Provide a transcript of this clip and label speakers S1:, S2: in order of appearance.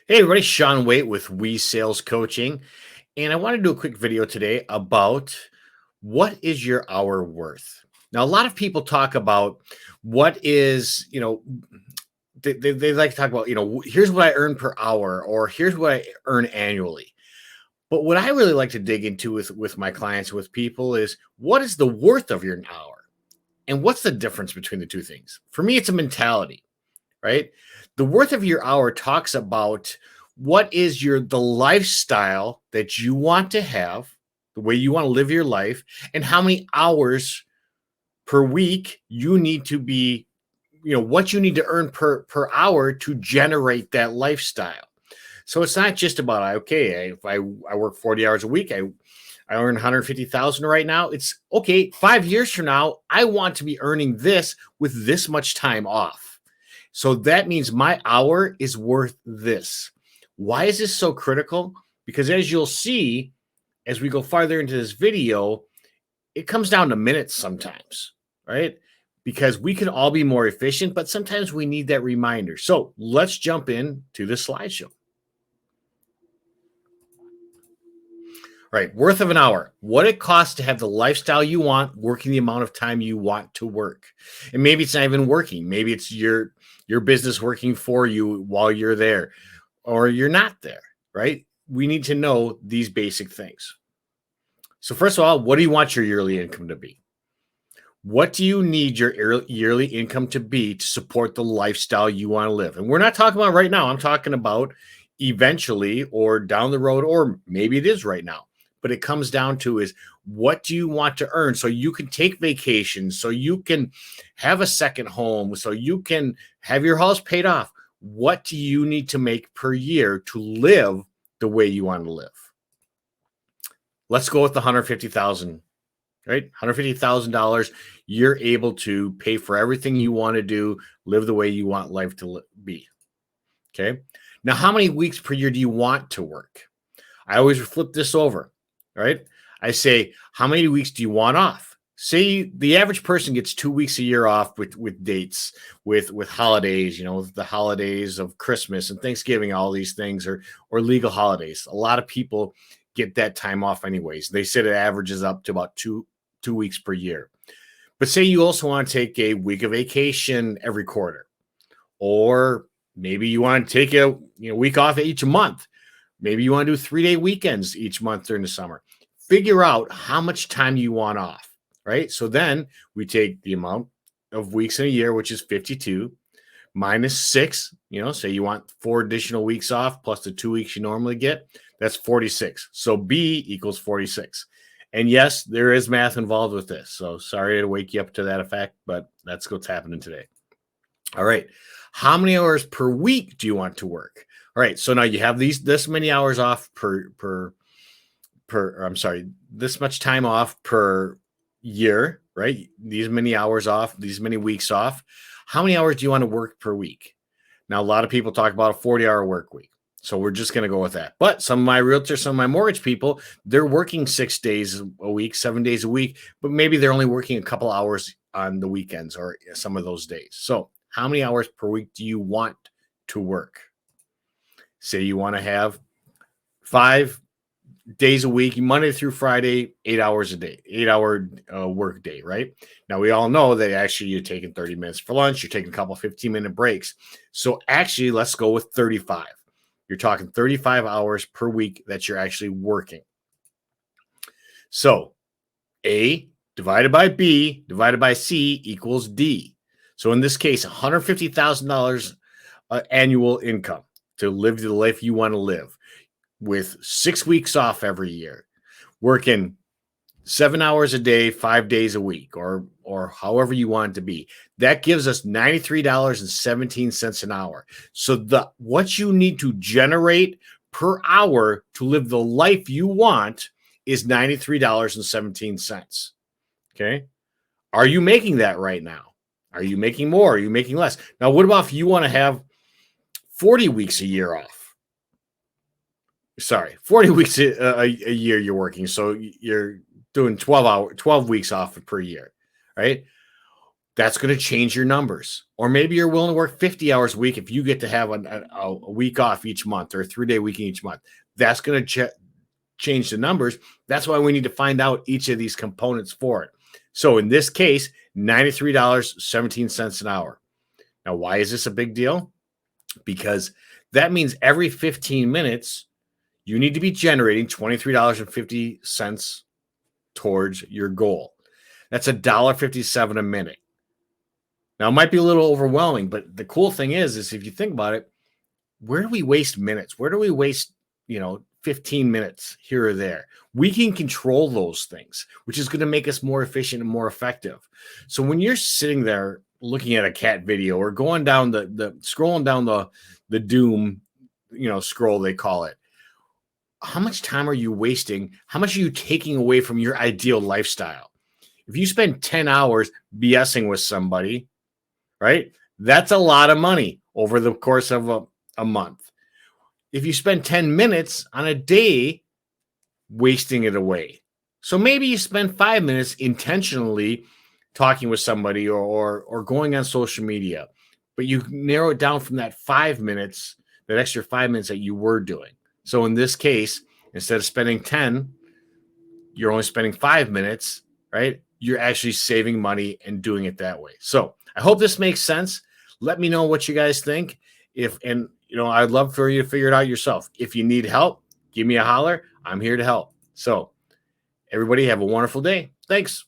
S1: Hey everybody, Sean Waite with We Sales Coaching, and I want to do a quick video today about what is your hour worth. Now, a lot of people talk about what is, they like to talk about, here's what I earn per hour or here's what I earn annually. But what I really like to dig into with my clients, with people, is what is the worth of your hour and what's the difference between the two things? For me, it's a mentality, right? The worth of your hour talks about what is the lifestyle that you want to have, the way you want to live your life, and how many hours per week you need to be, what you need to earn per hour to generate that lifestyle. So it's not just about okay, if I work 40 hours a week, I earn 150,000 right now. It's okay, 5 years from now, I want to be earning this with this much time off. So that means my hour is worth this. Why is this so critical? Because as you'll see, as we go farther into this video, it comes down to minutes sometimes, right? Because we can all be more efficient, but sometimes we need that reminder. So let's jump into the slideshow. Right, worth of an hour. What it costs to have the lifestyle you want, working the amount of time you want to work. And maybe it's not even working. Maybe it's your business working for you while you're there or you're not there, right? We need to know these basic things. So first of all, what do you want your yearly income to be? What do you need your yearly income to be to support the lifestyle you want to live? And we're not talking about right now. I'm talking about eventually or down the road, or maybe it is right now. But it comes down to is what do you want to earn so you can take vacations, so you can have a second home, so you can have your house paid off. What do you need to make per year to live the way you want to live? Let's go with the 150,000, right? $150,000, you're able to pay for everything you want to do, live the way you want life to be. Okay. Now, how many weeks per year do you want to work? I always flip this over, right? I say, how many weeks do you want off? Say the average person gets 2 weeks a year off with dates, with holidays, the holidays of Christmas and Thanksgiving, all these things, or legal holidays. A lot of people get that time off anyways. They said it averages up to about two weeks per year. But say you also want to take a week of vacation every quarter, or maybe you want to take a week off each month. Maybe you want to do 3-day weekends each month during the summer. Figure out how much time you want off, right? So then we take the amount of weeks in a year, which is 52, minus 6. Say you want 4 additional weeks off plus the 2 weeks you normally get. That's 46. So B equals 46. And yes, there is math involved with this. So sorry to wake you up to that effect, but that's what's happening today. All right. How many hours per week do you want to work? All right. So now you have this many hours off this much time off per year, right? These many hours off, these many weeks off. How many hours do you want to work per week? Now, a lot of people talk about a 40-hour work week. So we're just going to go with that. But some of my realtors, some of my mortgage people, they're working 6 days a week, 7 days a week, but maybe they're only working a couple hours on the weekends or some of those days. So how many hours per week do you want to work? Say you want to have 5 days a week, Monday through Friday, 8 hours a day, 8-hour work day, right? Now, we all know that actually you're taking 30 minutes for lunch, you're taking a couple 15-minute breaks. So actually, let's go with 35. You're talking 35 hours per week that you're actually working. So A divided by B divided by C equals D. So in this case, $150,000 annual income to live the life you want to live, with 6 weeks off every year, working 7 hours a day, 5 days a week, or however you want it to be. That gives us $93.17 an hour. So what you need to generate per hour to live the life you want is $93.17. Okay. Are you making that right now? Are you making more? Are you making less? Now, what about if you want to have 40 weeks a year off? Sorry, 40 weeks a year you're working. So you're doing 12 weeks off per year, right? That's going to change your numbers. Or maybe you're willing to work 50 hours a week if you get to have a week off each month or a 3-day weekend each month. That's going to change the numbers. That's why we need to find out each of these components for it. So in this case, $93.17 an hour. Now, why is this a big deal? Because that means every 15 minutes, you need to be generating $23.50 towards your goal. That's $1.57 a minute. Now, it might be a little overwhelming, but the cool thing is if you think about it, where do we waste minutes? Where do we waste, 15 minutes here or there? We can control those things, which is going to make us more efficient and more effective. So when you're sitting there looking at a cat video or going down scrolling down the doom, scroll, they call it, how much time are you wasting? How much are you taking away from your ideal lifestyle? If you spend 10 hours BSing with somebody, right? That's a lot of money over the course of a month. If you spend 10 minutes on a day wasting it away. So maybe you spend 5 minutes intentionally talking with somebody or going on social media, but you narrow it down from that 5 minutes, that extra 5 minutes that you were doing. So in this case, instead of spending 10, you're only spending 5 minutes, right? You're actually saving money and doing it that way. So I hope this makes sense. Let me know what you guys think. I'd love for you to figure it out yourself. If you need help, give me a holler. I'm here to help. So everybody have a wonderful day. Thanks.